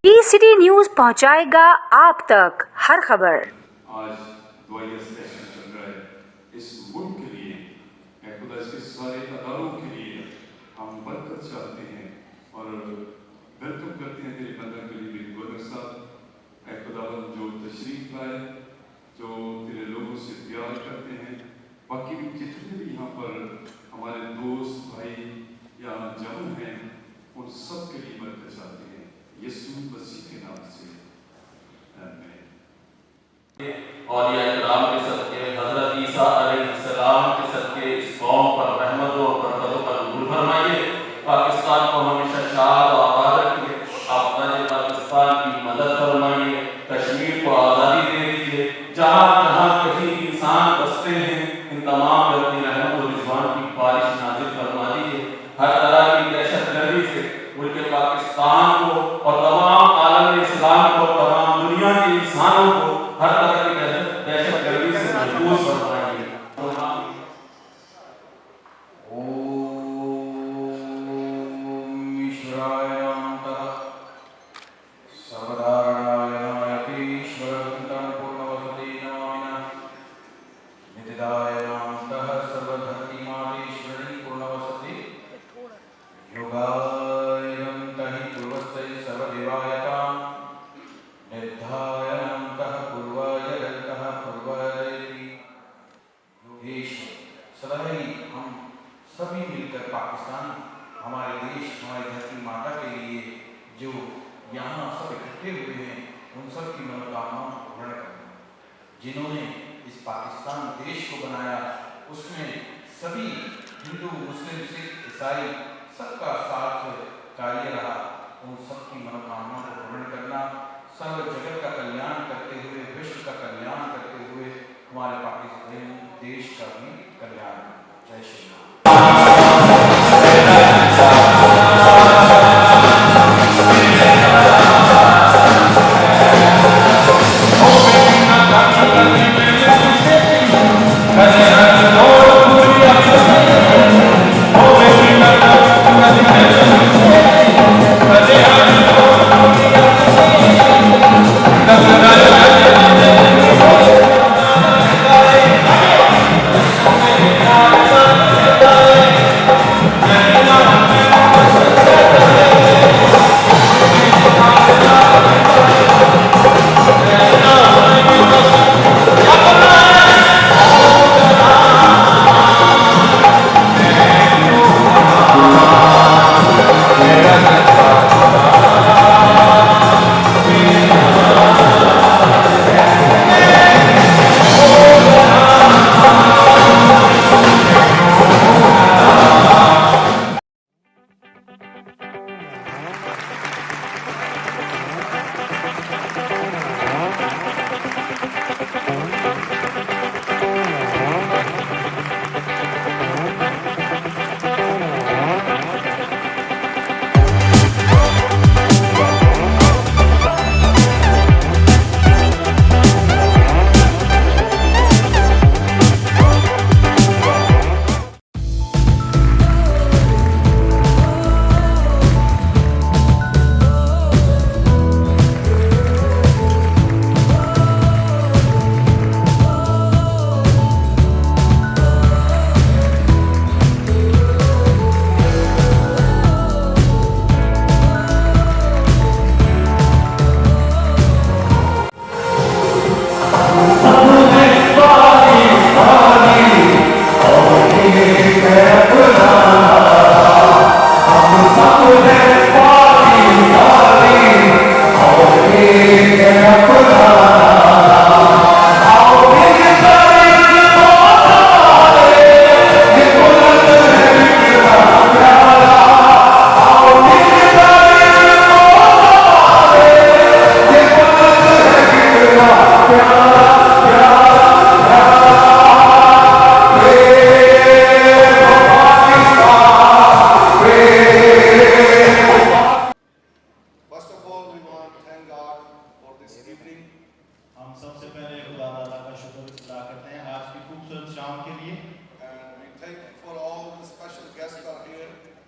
City news पहुंचाएगा आप तक हर खबर। आज दुआया सेशन चल रहा है इस मुल्क के लिए, खुदा इसके सारे अदारों के लिए हम बरकत चाहते हैं और वेलकम करते हैं तेरे बंदा करीब गवर्नर साहब, खुदावन जो तशरीफ लाए, जो तेरे लोगों से प्यार करते हैं। बाकी भी जितने भी यहाँ पर हमारे दोस्त भाई या जवान हैं, उन सब के लिए बरकत चाहते हैं यीशु मसीह के नाम से, आमीन। और ये इकराम के सदके हजरत ईसा अलैहिस्सलाम के सदके इस कौम पर रहमतों और बरकतों का नूर फरमाइए। पाकिस्तान को हमेशा शाद और आबाद रखिए। आप पाकिस्तान की मदद फरमाइए। कश्मीर को आज़ादी दे दीजिए। जहाँ जहाँ कहीं इंसान बसते हैं, इन तमाम पर अपनी रहमत और रिज़वान की बारिश नाज़िल फरमा दीजिए। हर तरह की दहशतगर्दी से मुल्क पाकिस्तान को और तमाम आलम इस्लाम को, तमाम दुनिया के इंसानों को हर तरह की दहशतगर्दी से महफूज फरमाइए। सभी मिलकर पाकिस्तान, हमारे देश, हमारी धरती माता के लिए जो यहाँ सब इकट्ठे हुए हैं, उन सब की मनोकामनाओं को पूर्ण करना। जिन्होंने इस पाकिस्तान देश को बनाया, उसमें सभी हिंदू, मुस्लिम, सिख, ईसाई सबका साथ कार्य रहा। उन सब की मनोकामनाओं को पूर्ण करना, सर्व जगत का कल्याण करते हुए, विश्व का कल्याण करते हुए हमारे पाकिस्तान देश का भी कल्याण। जय श्री राम।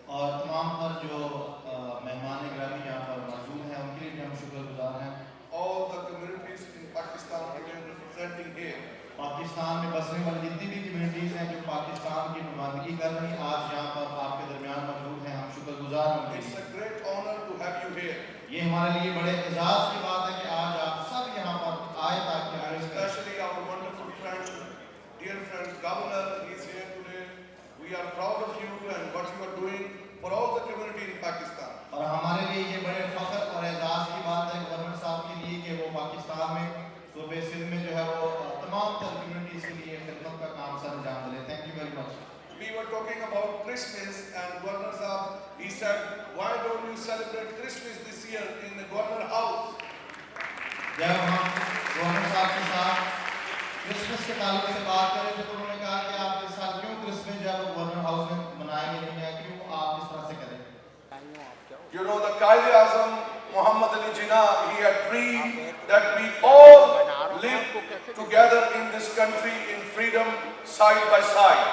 और तमाम पर जो मेहमान ग्रामी यहाँ पर मौजूद हैं उनके लिए भी हम शुक्र लिए बड़े एजाज की बात है कि आज आप सब यहाँ पर आए ताकि And especially our wonderful friend, dear friend, Governor, he is here today. We are proud of you and what you are doing for all the community in Pakistan. और हमारे लिए ये बड़े फख्र और एजाज की बात है गवर्नर साहब के लिए कि वो पाकिस्तान में सूबे सिंध में जो है वो तमाम तर कम्युनिटीज़ के लिए खिदमत का काम सर अंजाम दे। Thank you very much. We were talking about Christmas and Governor Sahab, he said, why don't you celebrate Christmas this year in the Governor House? जब हम गवर्नर साहब के साथ क्रिसमस के ताल्लुक से बात करें थे तो उन्होंने कहा कि आप इस साल क्यों क्रिसमस जो है वो गवर्नर हाउस में मनाएंगे नहीं है, क्यों आप इस तरह से करें। You know, the Qaid-e-Azam Muhammad Ali Jinnah, he had dreamed that we all live together in this country in freedom side by side.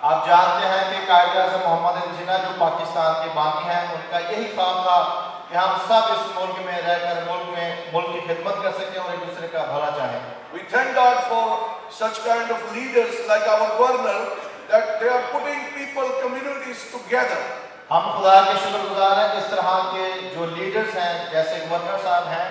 आप जानते हैं कि कायद-ए-आज़म मोहम्मद अली जिन्ना जो पाकिस्तान के बानी हैं, उनका यही ख्वाब था कि हम सब इस मुल्क में रहकर मुल्क की खिदमत कर सकें और एक दूसरे का भला चाहें। We thank God for such kind of leaders like our governor that they are putting people, communities together. हम खुदा के शुक्रगुजार हैं इस तरह के जो लीडर्स हैं जैसे गवर्नर साहब हैं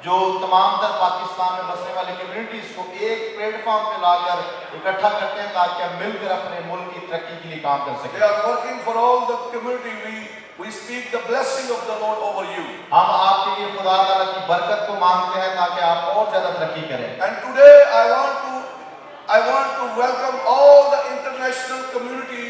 जो तमाम तर पाकिस्तान में बसने वाली कम्युनिटीज़ को एक प्लेटफॉर्म पे लाकर इकट्ठा करते हैं ताकि हम मिलकर अपने मुल्क की तरक्की के लिए काम कर सकें। They are working for all the community. We speak the blessing of the Lord over you. हम आपके लिए खुदा ताला की बरकत को मांगते हैं ताकि आप और ज़्यादा तरक्की करें। And today I want to welcome all the international community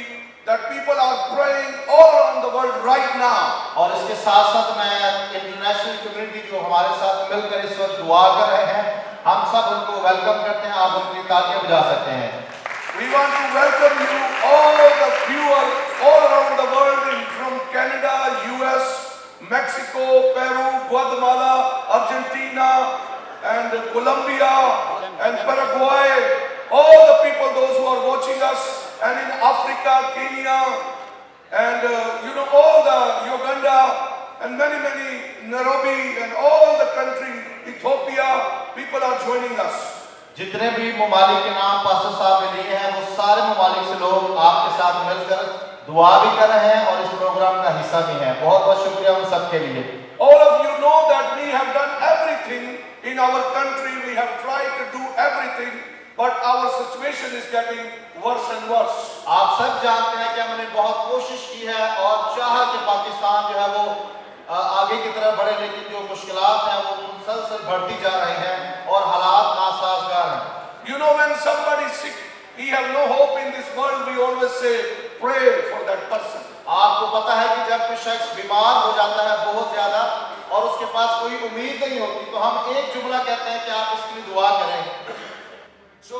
that people are praying all around the world right now. और इसके साथ साथ मैं इंटरनेशनल कम्युनिटी जो हमारे साथ मिलकर इस वक्त दुआ कर रहे हैं, हम सब उनको वेलकम करते हैं। आप उनकी तालियां बजा सकते हैं। We want to welcome you, all the viewers all around the world, from Canada, US, Mexico, Peru, Guatemala, Argentina, and Colombia, and Paraguay. All the people, those who are watching us, and in Africa, Kenya, and all the Uganda, and many Nairobi, and all the country, Ethiopia, people are joining us. जितने भी ममालिक के नाम pastor साहब ने लिए हैं वो सारे ममालिक से लोग आपके साथ मिलकर दुआ भी कर रहे हैं और इस प्रोग्राम का हिस्सा भी हैं। बहुत बहुत शुक्रिया उन सब के लिए। All of you know that we have done everything in our country. We have tried to do everything, but our situation is getting worse and worse. आप सब जानते हैं कि हमने बहुत कोशिश की है और चाहा कि पाकिस्तान जो है वो आगे की तरफ बढ़े, लेकिन जो मुश्किलात हैं वो मुसलसल बढ़ती जा रही हैं और हालात नासाजगार हैं। You know, when somebody is sick, he has no hope in this world. We always say, pray for that person. आपको पता है कि जब कोई शख्स बीमार हो जाता है बहुत ज्यादा और उसके पास कोई उम्मीद नहीं होती तो हम एक जुमला कहते हैं कि आप इसके लिए दुआ करें। So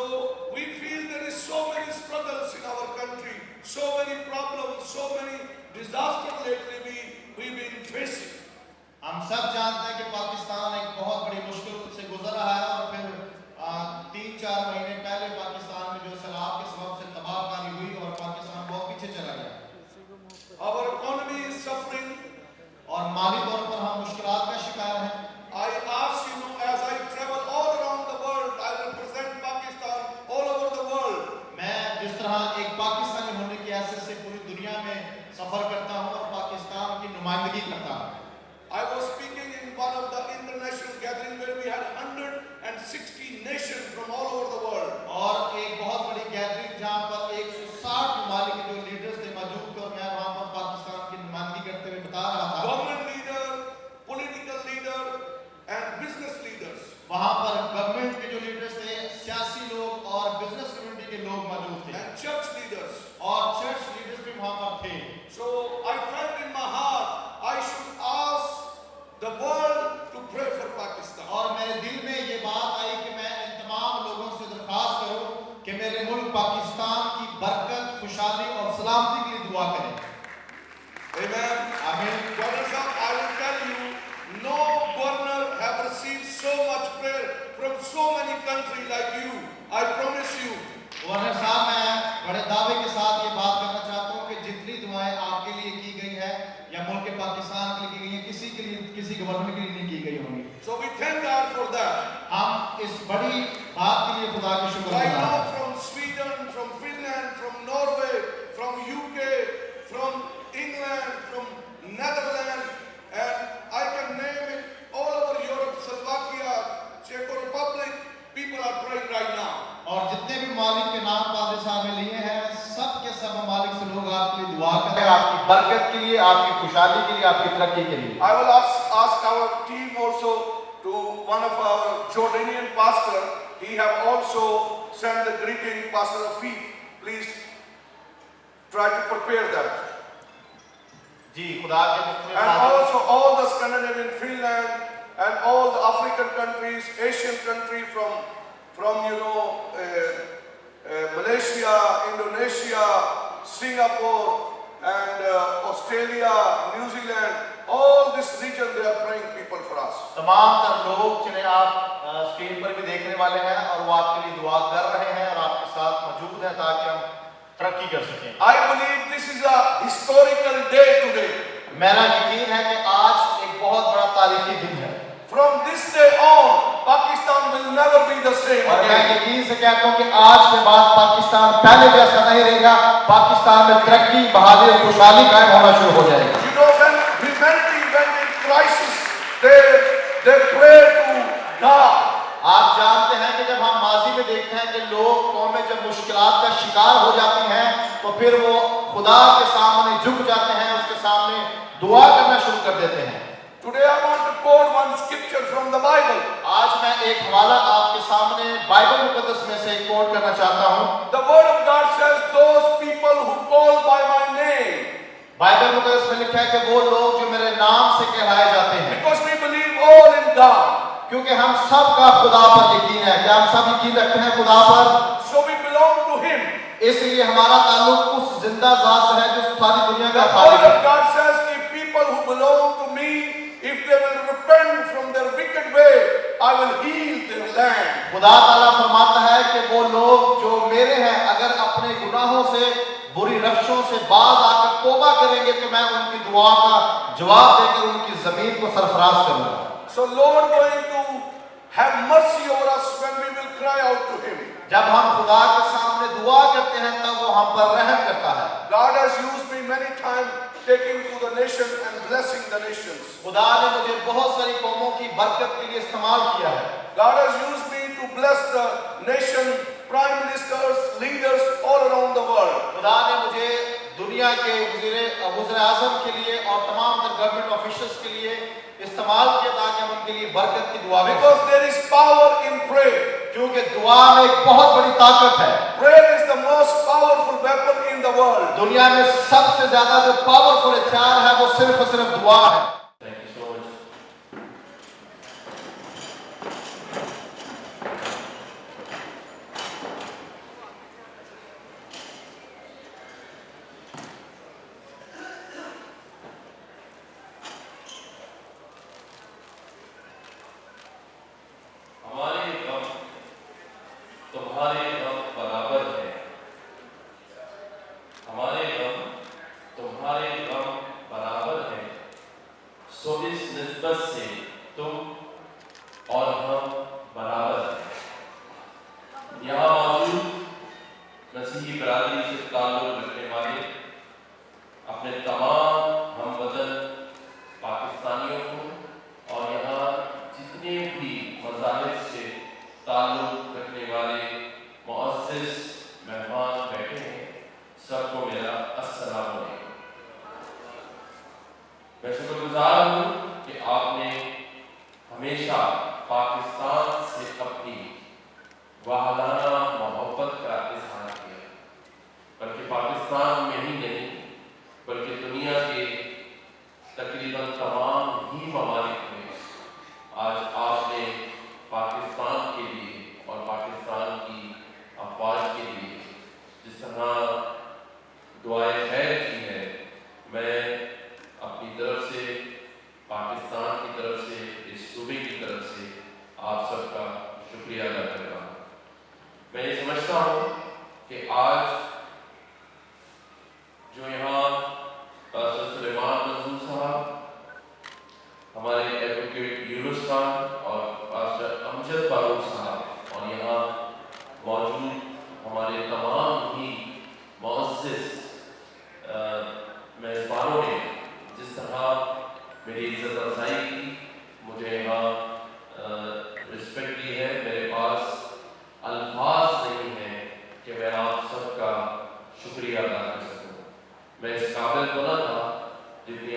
we feel there is so many struggles in our country, so many problems, so many disasters lately we've been facing. हम सब जानते हैं कि पाकिस्तान एक बहुत बड़ी मुश्किल से गुजर रहा है और फिर 3-4 महीने पहले पाकिस्तान में जो सैलाब के सबब से तबाहकारी हुई और पाकिस्तान बहुत पीछे चला गया। Our economy is suffering. और माली तौर पर हम मुश्किलात का शिकार हैं। I ask as I travel all around the world, I represent Pakistan all over the world. मैं जिस तरह एक पाकिस्तानी होने की हैसियत से पूरी दुनिया में सफर करता हूँ और पाकिस्तान की नुमाइंदगी करता हूँ। I was speaking in one of the international gatherings where we had 160 nations from all over the world. और एक बहुत बड़ी गैदरिंग जहाँ पर 160 ममालिक के जो लीडर्स थे मौजूद थे और मैं वहाँ पर पाकिस्तान की नुमाइंदगी करते हुए बता रहा था। Government leader, political leader, and business leaders. वहाँ पर गवर्नमेंट के जो लीडर्स थे, सियासी लोग और बिजनेस कम्युनिटी के लोग मौजूद थे। And church leaders. और चर्च लीडर्स भी वहाँ पर थे। So I felt in my heart I should ask the world to pray for Pakistan. और मेरे दिल में ये बात आई कि मैं इन तमाम लोगों से दरख्वास्त करूं कि मेरे मुल्क पाकिस्तान की बरकत, खुशहाली और सलामती के लिए दुआ करें। Amen. आमीन। Governor Sahab, I will tell you, no governor have received so much prayer from so many countries like you. I promise you. Governor साहब, मैं बड़े दावे के साथ ये बात करना चाहता हूँ कि जितनी दुआएं आपके लिए की गई है या मुल्क पाकिस्तान के लिए की गई है, किसी गवर्नर के लिए नहीं की गई होंगी। So we thank God for that. हम इस बड़ी बात के लिए खुदा का शुक्र Right गुजार now, हैं। from Sweden, from Finland, from Norway, from UK, from England, from Netherlands, and I can name it all over आपकी खुशहाली के लिए, आपकी तरक्की के लिए। I will ask our team also to one of our Jordanian pastor. He have also sent the greeting, Pastor Afif. Please try to prepare that. जी, खुदा के मुख्तलिफ And also all the Scandinavian, Finland, and all the African countries, Asian country from Malaysia, Indonesia, Singapore, and Australia, New Zealand, all this region they are praying people for us. तमाम तर लोग जिन्हें आप screen पर भी देखने वाले हैं और वो आपके लिए दुआ कर रहे हैं और आपके साथ मौजूद हैं ताकि हम तरक्की कर सकें। I believe this is a historical day today. मेरा यकीन है कि आज एक बहुत बड़ा तारीखी दिन है। From this day on, Pakistan will never be the same और मैं again. यकीन से कहता हूँ कि आज के बाद पाकिस्तान पहले जैसा नहीं रहेगा। पाकिस्तान में तरक्की, बहाली और खुशहाली कायम होना शुरू हो जाएगी। You know, when humanity went in crisis, they pray to God. आप जानते हैं कि जब हम माजी में देखते हैं कि लोग कौमें जब मुश्किलात का शिकार हो जाती हैं तो फिर वो खुदा के सामने झुक जाते हैं, उसके सामने दुआ करना शुरू कर देते हैं। Today I want to quote one scripture from the Bible. आज मैं एक हवाला आपके सामने बाइबल मुकद्दस में से कोट करना चाहता हूँ। The word of God says, "Those people who call by my name." Bible मुकद्दस में लिखा है कि वो लोग जो मेरे नाम से कहलाए जाते हैं। Because we believe all in God. क्योंकि हम सब का खुदा पर यकीन है। क्या हम सब यकीन रखते हैं खुदा पर? So we belong to Him. इसलिए हमारा ताल्लुक उस जिंदा ज़ात से है जो सारी दुनिया का The खालिक word है। of God says, "If people who belong to me, if they will repent from their wicked way, I will heal their land." खुदा ताला फरमाता है कि वो लोग जो मेरे हैं अगर अपने गुनाहों से, बुरी रफ्शों से बाज आकर तौबा करेंगे तो मैं उनकी दुआ का जवाब देकर उनकी जमीन को सरफराज करूंगा। So Lord going to have mercy over us when we will cry out to Him. जब हम खुदा के सामने दुआ करते हैं तब वो हम पर रहम करता है। God has used me many times taking to the nation and blessing the nations. खुदा ने मुझे बहुत सारी कौमों की बरकत के लिए इस्तेमाल किया है। God has used me to bless the nation, prime ministers, leaders all around the world. खुदा ने मुझे दुनिया के वज़ीर आज़म के लिए और तमाम गवर्नमेंट ऑफिशियल्स के लिए इस्तेमाल किया ताकि हम उनके लिए बरकत की दुआ करें। Because there is power in prayer. क्योंकि दुआ में एक बहुत बड़ी ताकत है। Prayer is the most powerful weapon in the world. दुनिया में सबसे ज्यादा जो पावरफुल हथियार है वो सिर्फ और सिर्फ दुआ है। Thank you so much. हमारे गम तुम्हारे गम बराबर है। हमारे गम तुम्हारे गम बराबर है। सो इस निस्बत से तुम और हम बराबर हैं। यहाँ मौजूद मसीही बरादरी से ताल्लुक रखने वाले अपने तमाम हमवतन पाकिस्तानियों को और यहाँ जितने भी मज़ाहिब से ताल्लुक रखने वाले मुअज़्ज़िज़ मेहमान बैठे हैं, सबको मेरा अस्सलाम वालेकुम। मैं शुक्रगुज़ार हूँ कि आपने हमेशा पाकिस्तान से अपनी वाहलाना मोहब्बत का इज़हार किया, बल्कि पाकिस्तान में ही नहीं बल्कि दुनिया के तकरीबन तमाम ही ममालिक में आज आपने पाकिस्तान के लिए और पाकिस्तान की अफवाज के लिए जिस तरह दुआए खैर की है, मैं अपनी तरफ से, पाकिस्तान की तरफ से, इस सूबे की तरफ से आप सबका शुक्रिया अदा करता हूँ। मैं ये समझता हूँ कि आज जो यहाँ पास्टर सुलेमान मंजूर साहब, हमारे एडवोकेट यूनुस साहब और पास्टर अमजद फारूक साहब और यहाँ मौजूद हमारे तमाम ही मुअज़्ज़िज़ मेज़बानों ने जिस तरह मेरी इज़्ज़त अफ़ज़ाई की, मुझे यहाँ रिस्पेक्ट दी है, मेरे पास अल्फाज नहीं है कि मैं आप सबका शुक्रिया अदा कर सकूँ। मैं इस काबिल बना था जितनी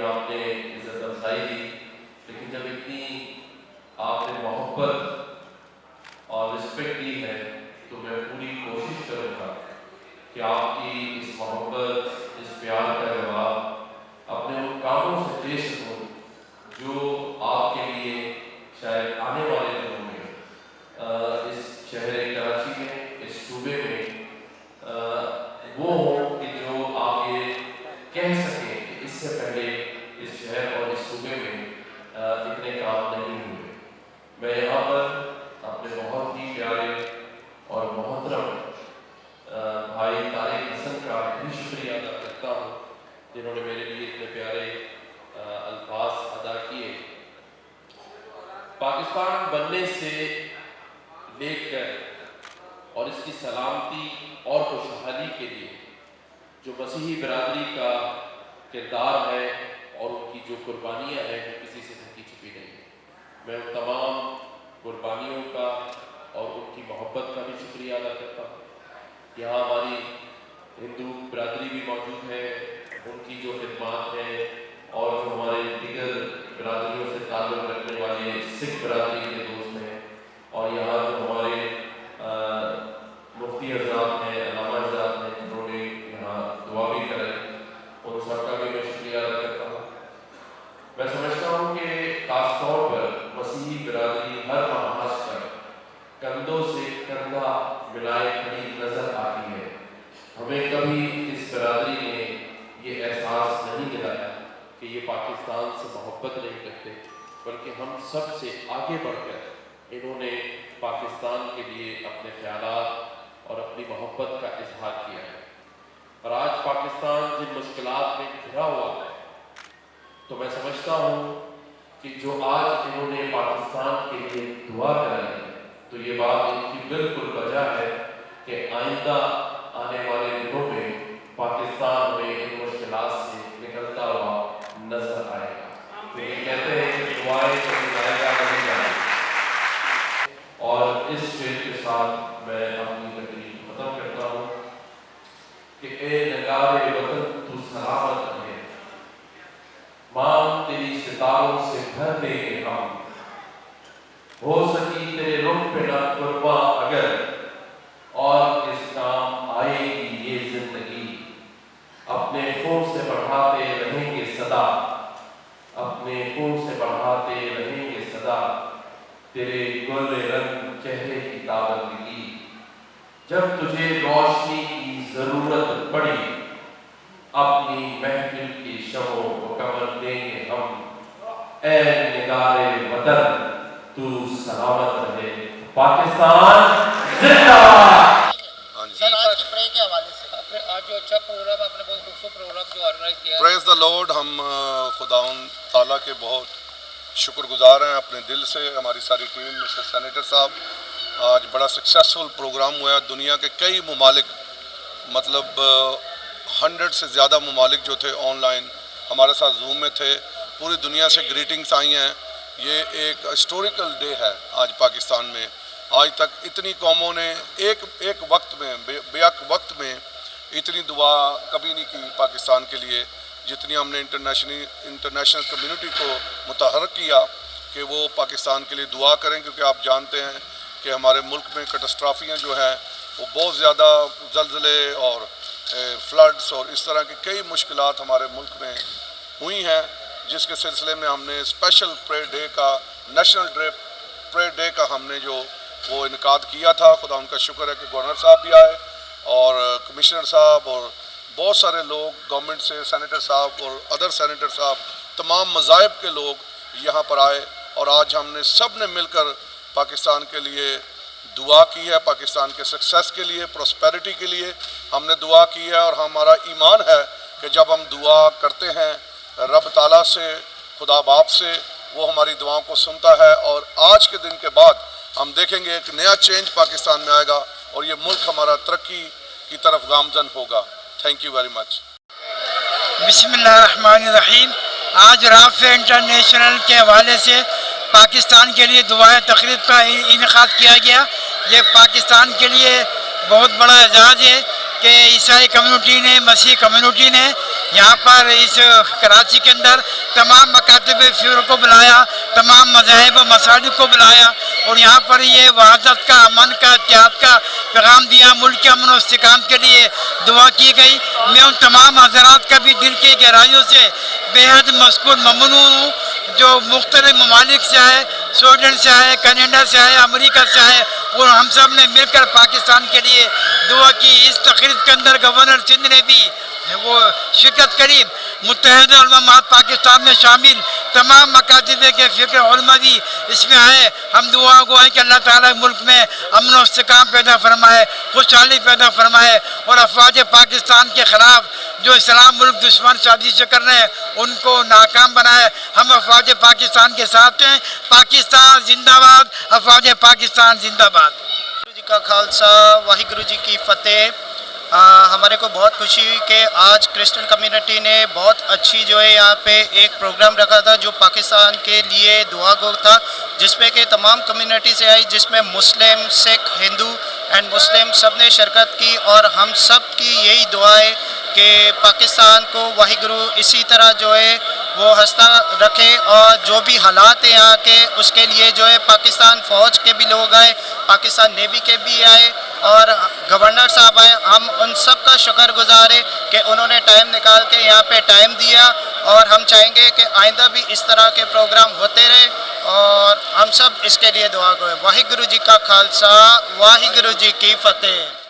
मोहब्बत और रिस्पेक्ट दी है, तो मैं पूरी कोशिश करूँगा कि आपकी इस मोहब्बत, इस प्यार का जवाब अपने उन कामों से दे सकूँ जो आपके लिए शायद आने वाले दिनों में इस शहर कराची में, इस सूबे में वो हो कि जो आप ये कह सकें कि इससे पहले इस शहर और इस सूबे में इतने काम नहीं हुए। मैं यहाँ पर अपने बहुत ही प्यारे और मोहतरम भाई तारिक हसन का भी शुक्रिया अदा करता हूँ, जिन्होंने मेरे लिए इतने प्यारे अल्फाज अदा किए। पाकिस्तान बनने से लेकर और इसकी सलामती और खुशहाली के लिए जो मसीही बिरादरी का किरदार है और उनकी जो कुर्बानियाँ हैं वो किसी से ढकी छुपी नहीं है। मैं उन तमाम कुर्बानियों का और उनकी मोहब्बत का भी शुक्रिया अदा करता हूँ। यहाँ हमारी हिंदू बिरादरी भी मौजूद है, उनकी जो खिदमत है, और जो हमारे दीगर बिरादरियों से ताल्लुक़ रखने वाले सिख बिरादरी के दोस्त हैं, और यहाँ जो हमारे मुफ्ती हज़रात हैं, अल्लामा हज़रात हैं, जिन्होंने यहाँ दुआ भी करें, उन सबका भी मैं शुक्रिया अदा करता हूँ। मैं समझता हूँ कि ख़ास तौर पर मसीही बिरादरी हर महाज पर कंधों से कंधा मिलाए खड़ी नज़र आती है। हमें कभी इस बिरादरी ने ये एहसास नहीं दिलाया कि ये पाकिस्तान से मोहब्बत नहीं करते, बल्कि हम सब से आगे बढ़कर इन्होंने पाकिस्तान के लिए अपने ख्यालात और अपनी मोहब्बत का इजहार किया है। और आज पाकिस्तान जिन मुश्किलात में घिरा हुआ है, तो मैं समझता हूँ कि जो आज इन्होंने पाकिस्तान के लिए दुआ कराई है, तो ये बात इनकी बिल्कुल वजह है कि आइंदा आने वाले दिनों में पाकिस्तान में इन मुश्किलात से निकलता हुआ नजर आएगा। तो ये कहते हैं कि दुआएं कभी जाएगा नहीं जाएगा। और इस शेर के साथ मैं अपनी तकरीर खत्म करता हूँ कि ए नगारे वतन तू सलामत रहे, मांग तेरी सितारों से भर देंगे हम, हो सकी तेरे रुख पे ना कुर्बा अगर, और किस काम आएगी ये जिंदगी, अपने खून से बढ़ाते रहेंगे सदा, अपने खून से बढ़ाते रहेंगे सदा, तेरे गोरे रंग चेहरे की ताबंदगी, जब तुझे रोशनी की जरूरत पड़ी, अपनी महफिल की शमों को कमर देंगे हम, ए निगारे वतन तू सलामत रहे, पाकिस्तान जिंदाबाद। सर आज प्रे के हवाले से आज जो अच्छा प्रोग्राम आपने बहुत खूबसूरत प्रोग्राम जो ऑर्गेनाइज किया है। Praise the Lord. हम खुदाउन ताला के बहुत शुक्रगुजार हैं अपने दिल से। हमारी सारी टीम, मिस्टर सेनेटर साहब, आज बड़ा सक्सेसफुल प्रोग्राम हुआ। दुनिया के कई ममालिक, मतलब 100 से ज़्यादा ममालिक जो थे ऑनलाइन हमारे साथ जूम में थे। पूरी दुनिया से ग्रीटिंग्स आई हैं। ये एक हिस्टोरिकल डे है आज पाकिस्तान में। आज तक इतनी कौमों ने एक वक्त में, बेअक वक्त में इतनी दुआ कभी नहीं की पाकिस्तान के लिए, जितनी हमने इंटरनेशनल कम्युनिटी को मुतहर्रिक किया कि वो पाकिस्तान के लिए दुआ करें। क्योंकि आप जानते हैं कि हमारे मुल्क में कैटास्ट्रॉफियाँ जो हैं वो बहुत ज़्यादा, ज़लज़ले और फ्लड्स और इस तरह की कई मुश्किलात हमारे मुल्क में हुई हैं, जिसके सिलसिले में हमने स्पेशल प्रे डे का, नेशनल प्रे डे का हमने जो वो इनकाद किया था। खुदा उनका शुक्र है कि गवर्नर साहब भी आए और कमिश्नर साहब और बहुत सारे लोग गवर्नमेंट से, सेनेटर साहब और अदर सेनेटर साहब, तमाम मज़ाहिब के लोग यहाँ पर आए और आज हमने सब ने मिलकर पाकिस्तान के लिए दुआ की है, पाकिस्तान के सक्सेस के लिए, प्रॉस्पेरिटी के लिए हमने दुआ की है। और हमारा ईमान है कि जब हम दुआ करते हैं रब ताला से, खुदा बाप से, वो हमारी दुआओं को सुनता है। और आज के दिन के बाद हम देखेंगे एक नया चेंज पाकिस्तान में आएगा और ये मुल्क हमारा तरक्की की तरफ गामजन होगा। Thank you very much. बिस्मिल्लाहिर्रहमानिर्रहीम। आज राफे इंटरनेशनल के हवाले से पाकिस्तान के लिए दुआएं तकरीब का इनेकाद किया गया। ये पाकिस्तान के लिए बहुत बड़ा एजाज़ है कि ईसाई कम्युनिटी ने, मसीह कम्युनिटी ने यहाँ पर इस कराची के अंदर तमाम मकातब फ़िक्र को बुलाया, तमाम मज़ाहिब व मसाजिद को बुलाया और यहाँ पर ये वहादत का, अमन का, इत्तेहाद का पैगाम दिया। मुल्क के अमन और इस्तेकाम के लिए दुआ की गई। मैं उन तमाम हज़रात का भी दिल की गहराइयों से बेहद मशकूर ममनून हूँ जो मुख्तलिफ ममालिक से आए, स्वीडन से आए, कनाडा से आए, अमेरिका से आए, और हम सब ने मिलकर पाकिस्तान के लिए दुआ की। इस तकरीब के अंदर गवर्नर सिंध ने भी वो शिरकत करी। मुत्तहिदा उलमा पाकिस्तान में शामिल तमाम मकातिब के फ़िक्र उलमा भी इसमें आए। हम दुआ गो हैं कि अल्लाह ताला मुल्क में अमन और इस्तेकाम पैदा फरमाए, खुशहाली पैदा फरमाए, और अफवाज पाकिस्तान के ख़िलाफ़ जो इस्लाम मुल्क दुश्मन साजिश कर रहे हैं उनको नाकाम बनाए। हम अफवाज पाकिस्तान के साथ हैं। पाकिस्तान जिंदाबाद, अफवाज पाकिस्तान जिंदाबाद। वाहिगुरू जी का खालसा, वाहिगुरू जी की फ़तेह। हमारे को बहुत खुशी हुई कि आज क्रिश्चियन कम्युनिटी ने बहुत अच्छी जो है यहाँ पे एक प्रोग्राम रखा था जो पाकिस्तान के लिए दुआ गो था, जिसमें कि तमाम कम्युनिटी से आई, जिसमें मुस्लिम, सिख, हिंदू एंड मुस्लिम सब ने शिरकत की। और हम सब की यही दुआ है कि पाकिस्तान को वाहिगुरू इसी तरह जो है वो हंसता रखे, और जो भी हालात हैं यहाँ के उसके लिए जो है पाकिस्तान फ़ौज के भी लोग आए, पाकिस्तान नेवी के भी आए, और गवर्नर साहब आए। हम उन सब का शुक्रगुजार है कि उन्होंने टाइम निकाल के यहाँ पे टाइम दिया, और हम चाहेंगे कि आइंदा भी इस तरह के प्रोग्राम होते रहे, और हम सब इसके लिए दुआ गो। वाहिगुरू जी का खालसा, वाहिगुरू जी की फ़तेह।